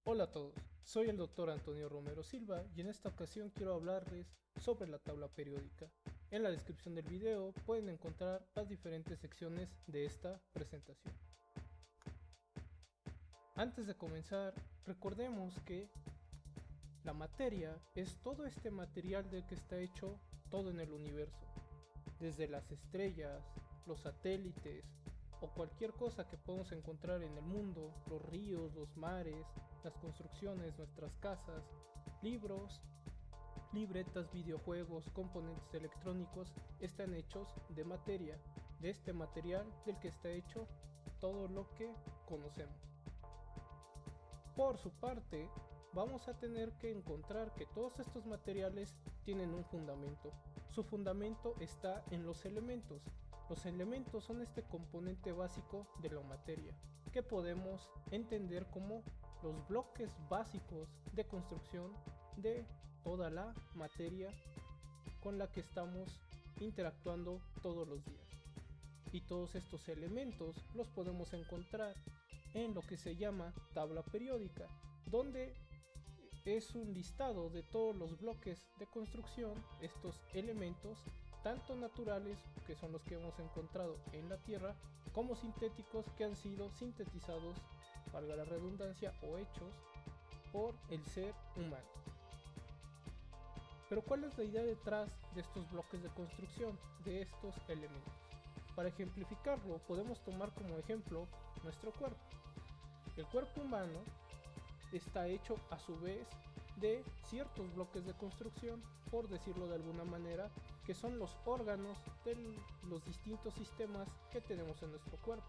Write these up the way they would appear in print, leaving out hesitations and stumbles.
Hola a todos, soy el Dr. Antonio Romero Silva y en esta ocasión quiero hablarles sobre la tabla periódica. En la descripción del video pueden encontrar las diferentes secciones de esta presentación. Antes de comenzar, recordemos que la materia es todo este material del que está hecho todo en el universo, desde las estrellas, los satélites o cualquier cosa que podamos encontrar en el mundo, los ríos, los mares, las construcciones, nuestras casas, libros, libretas, videojuegos, componentes electrónicos, están hechos de materia, de este material del que está hecho todo lo que conocemos. Por su parte, vamos a tener que encontrar que todos estos materiales tienen un fundamento. Su fundamento está en los elementos. Los elementos son este componente básico de la materia, que podemos entender como los bloques básicos de construcción de toda la materia con la que estamos interactuando todos los días. Y todos estos elementos los podemos encontrar en lo que se llama tabla periódica, donde es un listado de todos los bloques de construcción, estos elementos, tanto naturales, que son los que hemos encontrado en la Tierra, como sintéticos, que han sido sintetizados, valga la redundancia, o hechos por el ser humano. Pero ¿cuál es la idea detrás de estos bloques de construcción, de estos elementos? Para ejemplificarlo, podemos tomar como ejemplo nuestro cuerpo. El cuerpo humano está hecho a su vez de ciertos bloques de construcción, por decirlo de alguna manera, que son los órganos de los distintos sistemas que tenemos en nuestro cuerpo,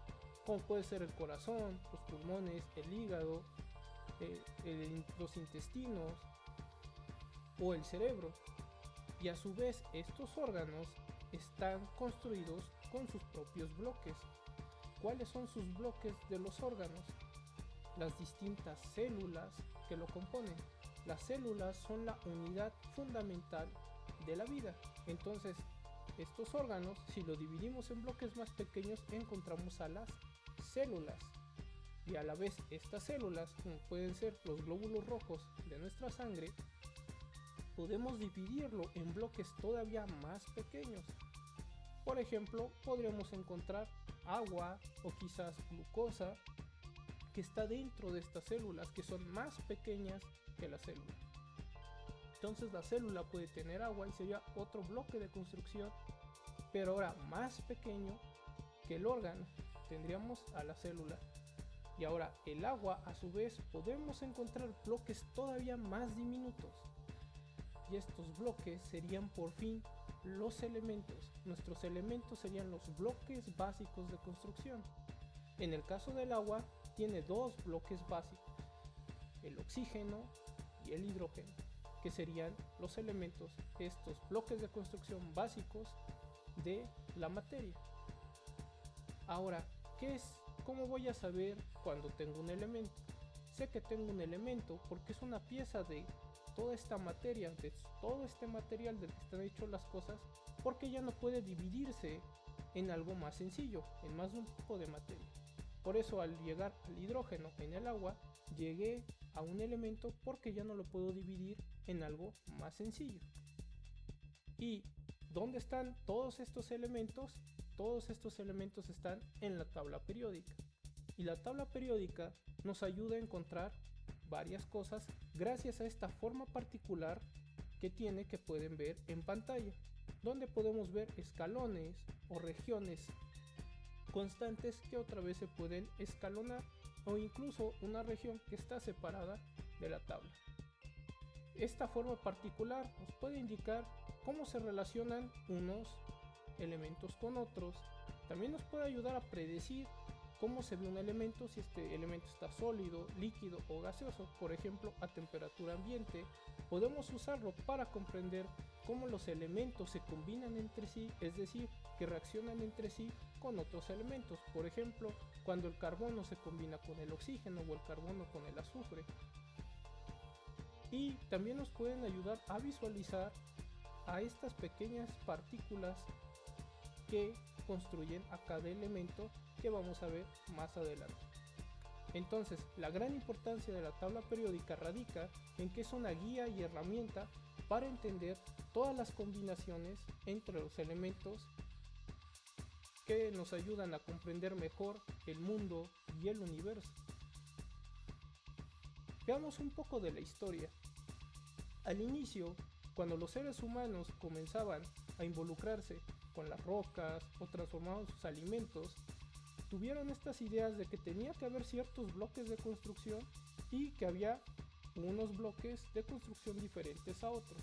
como puede ser el corazón, los pulmones, el hígado, los intestinos o el cerebro. Y a su vez estos órganos están construidos con sus propios bloques. ¿Cuáles son sus bloques de los órganos? Las distintas células que lo componen. Las células son la unidad fundamental de la vida. Entonces, estos órganos, si lo dividimos en bloques más pequeños, encontramos a las células. Y a la vez, estas células, como pueden ser los glóbulos rojos de nuestra sangre, podemos dividirlo en bloques todavía más pequeños. Por ejemplo, podríamos encontrar agua o quizás glucosa, que está dentro de estas células, que son más pequeñas que la célula. Entonces la célula puede tener agua y sería otro bloque de construcción, pero ahora más pequeño que el órgano. Tendríamos a la célula. Y ahora el agua, a su vez, podemos encontrar bloques todavía más diminutos. Y estos bloques serían por fin los elementos. Nuestros elementos serían los bloques básicos de construcción. En el caso del agua, tiene dos bloques básicos, el oxígeno y el hidrógeno, que serían los elementos, estos bloques de construcción básicos de la materia. Ahora, ¿cómo voy a saber cuando tengo un elemento? Sé que tengo un elemento porque es una pieza de toda esta materia, de todo este material del que están hechas las cosas, porque ya no puede dividirse en algo más sencillo, en más de un tipo de materia. Por eso al llegar al hidrógeno en el agua, llegué a un elemento porque ya no lo puedo dividir en algo más sencillo. ¿Y dónde están todos estos elementos? Todos estos elementos están en la tabla periódica. Y la tabla periódica nos ayuda a encontrar varias cosas gracias a esta forma particular que tiene, que pueden ver en pantalla, donde podemos ver escalones o regiones constantes que otra vez se pueden escalonar, o incluso una región que está separada de la tabla. Esta forma particular nos puede indicar cómo se relacionan unos elementos con otros. También nos puede ayudar a predecir cómo se ve un elemento, si este elemento está sólido, líquido o gaseoso. Por ejemplo, a temperatura ambiente podemos usarlo para comprender cómo los elementos se combinan entre sí, es decir, que reaccionan entre sí con otros elementos. Por ejemplo, cuando el carbono se combina con el oxígeno o el carbono con el azufre. Y también nos pueden ayudar a visualizar a estas pequeñas partículas que construyen a cada elemento, que vamos a ver más adelante. Entonces, la gran importancia de la tabla periódica radica en que es una guía y herramienta para entender todas las combinaciones entre los elementos que nos ayudan a comprender mejor el mundo y el universo. Veamos un poco de la historia. Al inicio, cuando los seres humanos comenzaban a involucrarse con las rocas o transformaban sus alimentos, tuvieron estas ideas de que tenía que haber ciertos bloques de construcción y que había unos bloques de construcción diferentes a otros.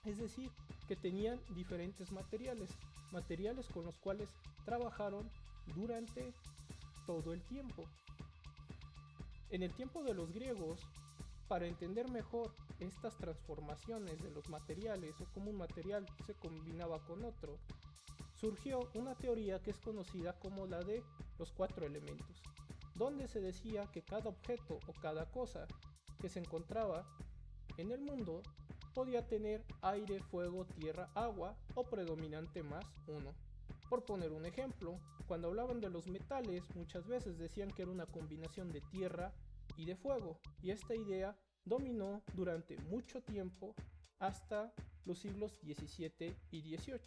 Es decir, que tenían diferentes materiales con los cuales trabajaron durante todo el tiempo. En el tiempo de los griegos, para entender mejor estas transformaciones de los materiales o cómo un material se combinaba con otro, surgió una teoría que es conocida como la de los 4 elementos, donde se decía que cada objeto o cada cosa que se encontraba en el mundo podía tener aire, fuego, tierra, agua o predominante más uno. Por poner un ejemplo, cuando hablaban de los metales muchas veces decían que era una combinación de tierra y de fuego, y esta idea dominó durante mucho tiempo hasta los siglos XVII y XVIII.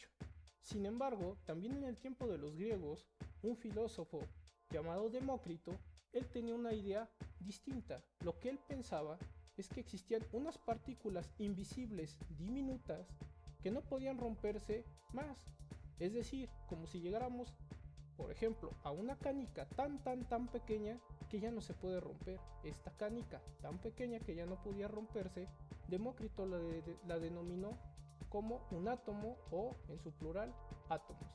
Sin embargo, también en el tiempo de los griegos, un filósofo llamado Demócrito, él tenía una idea distinta. Lo que él pensaba es que existían unas partículas invisibles diminutas que no podían romperse más. Es decir, como si llegáramos, por ejemplo, a una canica tan pequeña que ya no se puede romper. Esta canica tan pequeña que ya no podía romperse, Demócrito la denominó como un átomo o, en su plural, átomos.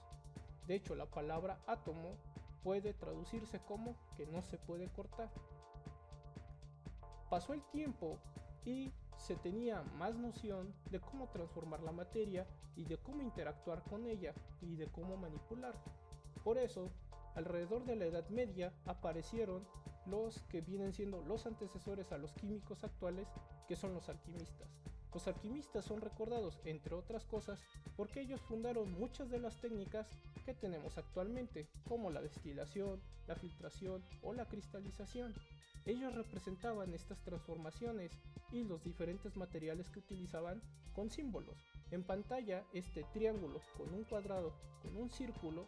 De hecho, la palabra átomo puede traducirse como que no se puede cortar. Pasó el tiempo y se tenía más noción de cómo transformar la materia y de cómo interactuar con ella y de cómo manipular. Por eso, alrededor de la Edad Media aparecieron los que vienen siendo los antecesores a los químicos actuales, que son los alquimistas. Los alquimistas son recordados, entre otras cosas, porque ellos fundaron muchas de las técnicas que tenemos actualmente, como la destilación, la filtración o la cristalización. Ellos representaban estas transformaciones y los diferentes materiales que utilizaban con símbolos. En pantalla, este triángulo con un cuadrado, con un círculo,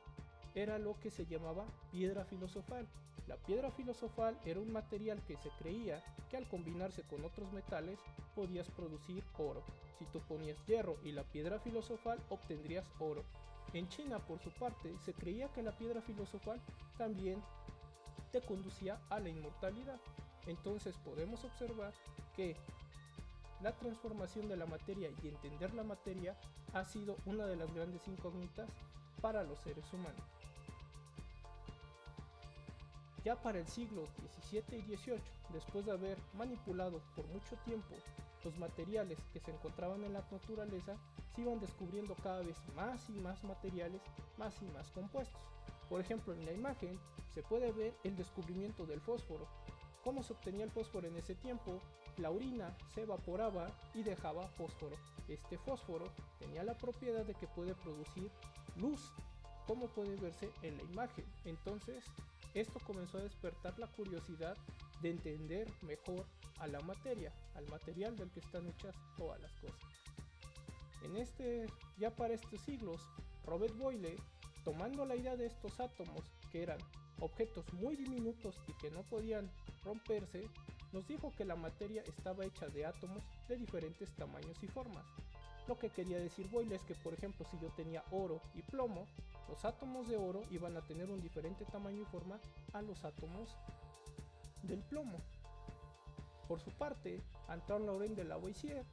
era lo que se llamaba piedra filosofal. La piedra filosofal era un material que se creía que al combinarse con otros metales podías producir oro. Si tú ponías hierro y la piedra filosofal obtendrías oro. En China, por su parte, se creía que la piedra filosofal también te conducía a la inmortalidad. Entonces podemos observar que la transformación de la materia y entender la materia ha sido una de las grandes incógnitas para los seres humanos. Ya para el siglo XVII y XVIII, después de haber manipulado por mucho tiempo los materiales que se encontraban en la naturaleza, se iban descubriendo cada vez más y más materiales, más y más compuestos. Por ejemplo, en la imagen se puede ver el descubrimiento del fósforo. ¿Cómo se obtenía el fósforo en ese tiempo? La orina se evaporaba y dejaba fósforo. Este fósforo tenía la propiedad de que puede producir luz, como puede verse en la imagen. Entonces, esto comenzó a despertar la curiosidad de entender mejor a la materia, al material del que están hechas todas las cosas. Ya para estos siglos, Robert Boyle, tomando la idea de estos átomos, que eran objetos muy diminutos y que no podían romperse, nos dijo que la materia estaba hecha de átomos de diferentes tamaños y formas. Lo que quería decir Boyle es que, por ejemplo, si yo tenía oro y plomo, los átomos de oro iban a tener un diferente tamaño y forma a los átomos del plomo. Por su parte, Antoine-Laurent de Lavoisier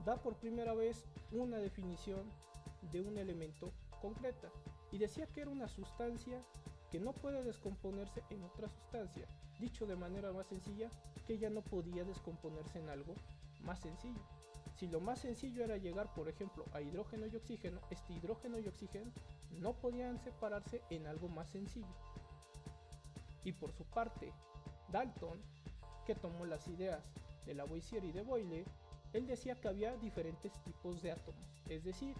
da por primera vez una definición de un elemento concreta y decía que era una sustancia que no puede descomponerse en otra sustancia. Dicho de manera más sencilla, que ella no podía descomponerse en algo más sencillo. Si lo más sencillo era llegar, por ejemplo, a hidrógeno y oxígeno, este hidrógeno y oxígeno no podían separarse en algo más sencillo. Y por su parte, Dalton, que tomó las ideas de Lavoisier y de Boyle, él decía que había diferentes tipos de átomos, es decir,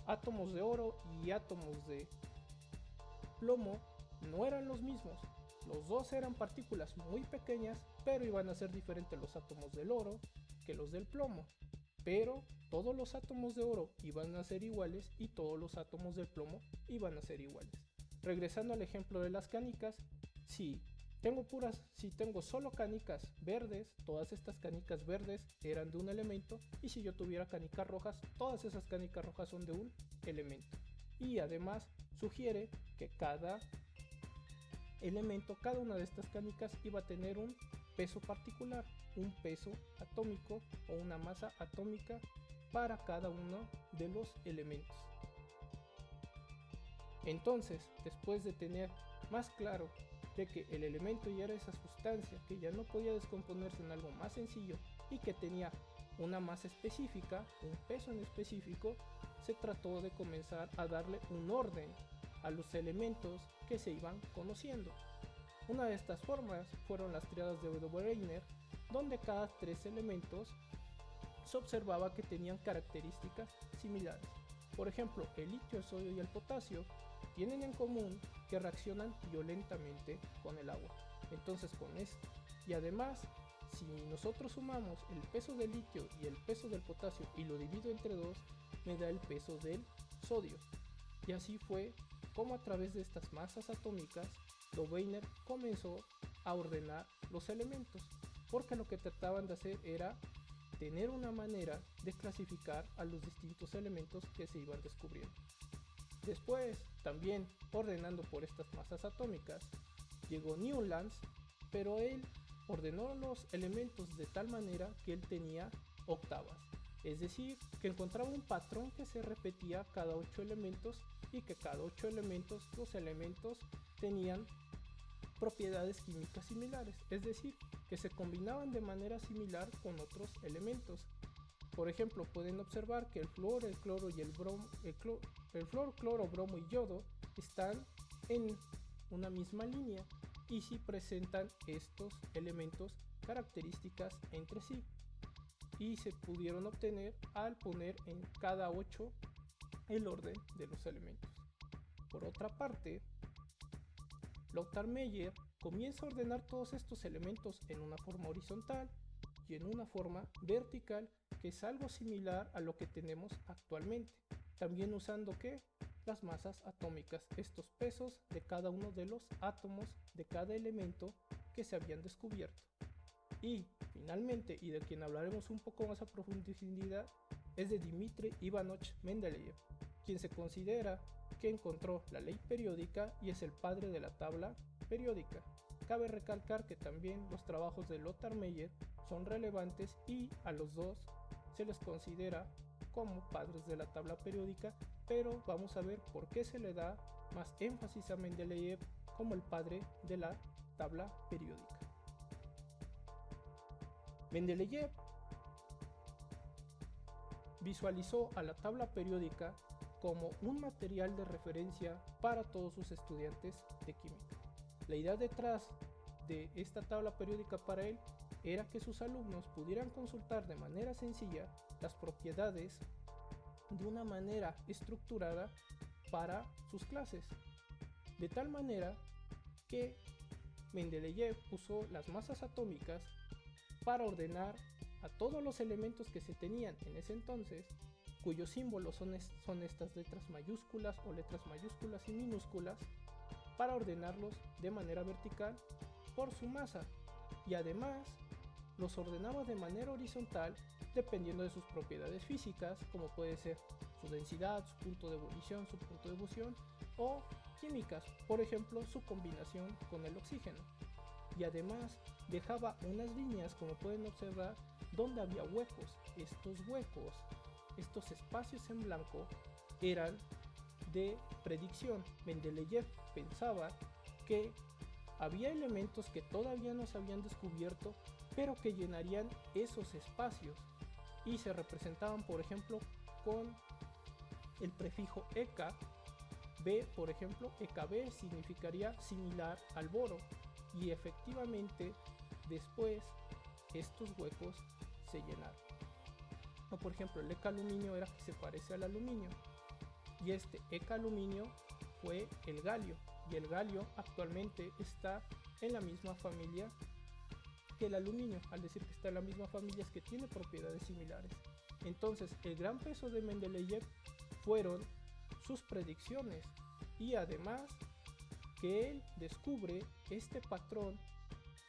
átomos de oro y átomos de plomo no eran los mismos, Los dos eran partículas muy pequeñas, pero iban a ser diferentes los átomos del oro que los del plomo. Pero todos los átomos de oro iban a ser iguales y todos los átomos del plomo iban a ser iguales. Regresando al ejemplo de las canicas, si tengo solo canicas verdes, todas estas canicas verdes eran de un elemento, y si yo tuviera canicas rojas, todas esas canicas rojas son de un elemento. Y además sugiere que cada elemento, cada una de estas canicas iba a tener un peso particular, un peso atómico o una masa atómica para cada uno de los elementos. Entonces, después de tener más claro de que el elemento ya era esa sustancia que ya no podía descomponerse en algo más sencillo y que tenía una masa específica, un peso en específico, se trató de comenzar a darle un orden a los elementos que se iban conociendo. Una de estas formas fueron las triadas de Weiner, donde cada tres elementos se observaba que tenían características similares. Por ejemplo, el litio, el sodio y el potasio tienen en común que reaccionan violentamente con el agua. Entonces con esto, y además, si nosotros sumamos el peso del litio y el peso del potasio y lo divido entre 2, me da el peso del sodio. Y así fue como a través de estas masas atómicas, Weiner comenzó a ordenar los elementos, porque lo que trataban de hacer era tener una manera de clasificar a los distintos elementos que se iban descubriendo. Después, también ordenando por estas masas atómicas, llegó Newlands, pero él ordenó los elementos de tal manera que él tenía octavas, es decir, que encontraba un patrón que se repetía cada 8 elementos y que cada 8 elementos, los elementos tenían propiedades químicas similares, es decir, que se combinaban de manera similar con otros elementos. Por ejemplo, pueden observar que el flúor, el cloro y el flúor, cloro, bromo y yodo están en una misma línea y si presentan estos elementos características entre sí, y se pudieron obtener al poner en cada 8 el orden de los elementos. Por otra parte, Lothar Meyer comienza a ordenar todos estos elementos en una forma horizontal y en una forma vertical, que es algo similar a lo que tenemos actualmente, también usando las masas atómicas, estos pesos de cada uno de los átomos de cada elemento que se habían descubierto. Y finalmente, y de quien hablaremos un poco más a profundidad, es de Dmitri Ivanovich Mendeleev, quien se considera que encontró la ley periódica y es el padre de la tabla periódica. Cabe recalcar que también los trabajos de Lothar Meyer son relevantes y a los dos se les considera como padres de la tabla periódica, pero vamos a ver por qué se le da más énfasis a Mendeleev como el padre de la tabla periódica. Mendeleev visualizó a la tabla periódica como un material de referencia para todos sus estudiantes de química. La idea detrás de esta tabla periódica para él era que sus alumnos pudieran consultar de manera sencilla las propiedades de una manera estructurada para sus clases, de tal manera que Mendeleev usó las masas atómicas para ordenar a todos los elementos que se tenían en ese entonces, cuyos símbolos son estas letras mayúsculas o letras mayúsculas y minúsculas, para ordenarlos de manera vertical por su masa, y además los ordenaba de manera horizontal dependiendo de sus propiedades físicas, como puede ser su densidad, su punto de ebullición, su punto de fusión, o químicas, por ejemplo su combinación con el oxígeno. Y además dejaba unas líneas, como pueden observar, donde había huecos. Estos huecos, estos espacios en blanco, eran de predicción. Mendeleev pensaba que había elementos que todavía no se habían descubierto, pero que llenarían esos espacios y se representaban, por ejemplo, con el prefijo EK. B, por ejemplo, EKB significaría similar al boro, y efectivamente después estos huecos se llenaron. O por ejemplo, el EK aluminio era que se parece al aluminio, y este EK aluminio fue el galio, y el galio actualmente está en la misma familia que el aluminio. Al decir que está en la misma familia es que tiene propiedades similares. Entonces el gran peso de Mendeleev fueron sus predicciones y además que él descubre este patrón,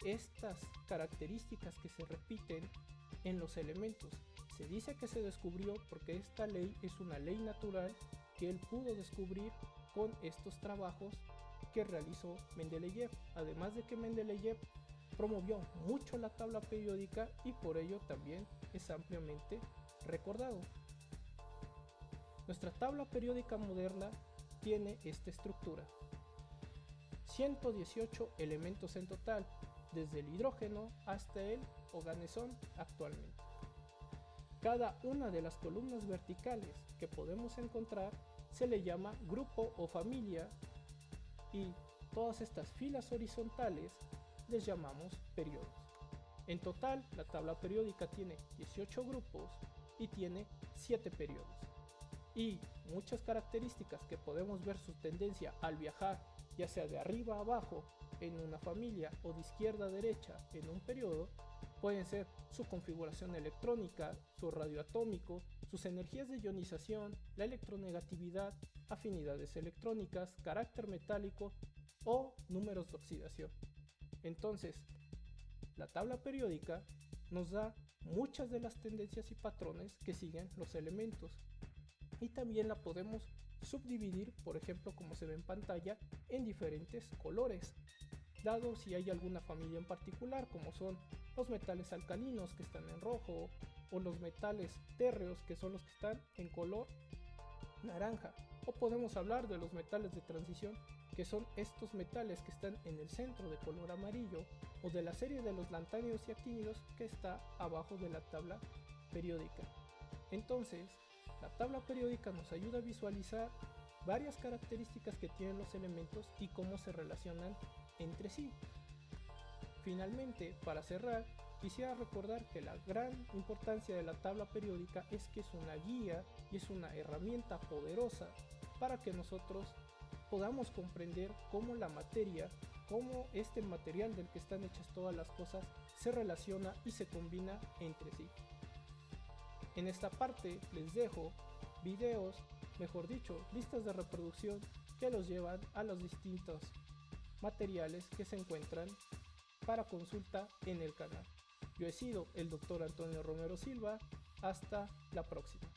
estas características que se repiten en los elementos. Se dice que se descubrió porque esta ley es una ley natural que él pudo descubrir con estos trabajos que realizó Mendeleev. Además de que Mendeleev promovió mucho la tabla periódica y por ello también es ampliamente recordado. Nuestra tabla periódica moderna tiene esta estructura: 118 elementos en total, desde el hidrógeno hasta el organesón actualmente. Cada una de las columnas verticales que podemos encontrar se le llama grupo o familia, y todas estas filas horizontales les llamamos periodos. En total, la tabla periódica tiene 18 grupos y tiene 7 periodos. Y muchas características que podemos ver su tendencia al viajar, ya sea de arriba a abajo en una familia o de izquierda a derecha en un periodo, pueden ser su configuración electrónica, su radio atómico, sus energías de ionización, la electronegatividad, afinidades electrónicas, carácter metálico o números de oxidación. Entonces, la tabla periódica nos da muchas de las tendencias y patrones que siguen los elementos, y también la podemos subdividir, por ejemplo, como se ve en pantalla, en diferentes colores, dado si hay alguna familia en particular, como son los metales alcalinos que están en rojo, o los metales térreos que son los que están en color naranja, o podemos hablar de los metales de transición, que son estos metales que están en el centro de color amarillo, o de la serie de los lantánidos y actínidos que está abajo de la tabla periódica. Entonces, la tabla periódica nos ayuda a visualizar varias características que tienen los elementos y cómo se relacionan entre sí. Finalmente, para cerrar, quisiera recordar que la gran importancia de la tabla periódica es que es una guía y es una herramienta poderosa para que nosotros podamos comprender cómo la materia, cómo este material del que están hechas todas las cosas se relaciona y se combina entre sí. En esta parte les dejo videos, mejor dicho, listas de reproducción que los llevan a los distintos materiales que se encuentran para consulta en el canal. Yo he sido el Dr. Antonio Romero Silva. Hasta la próxima.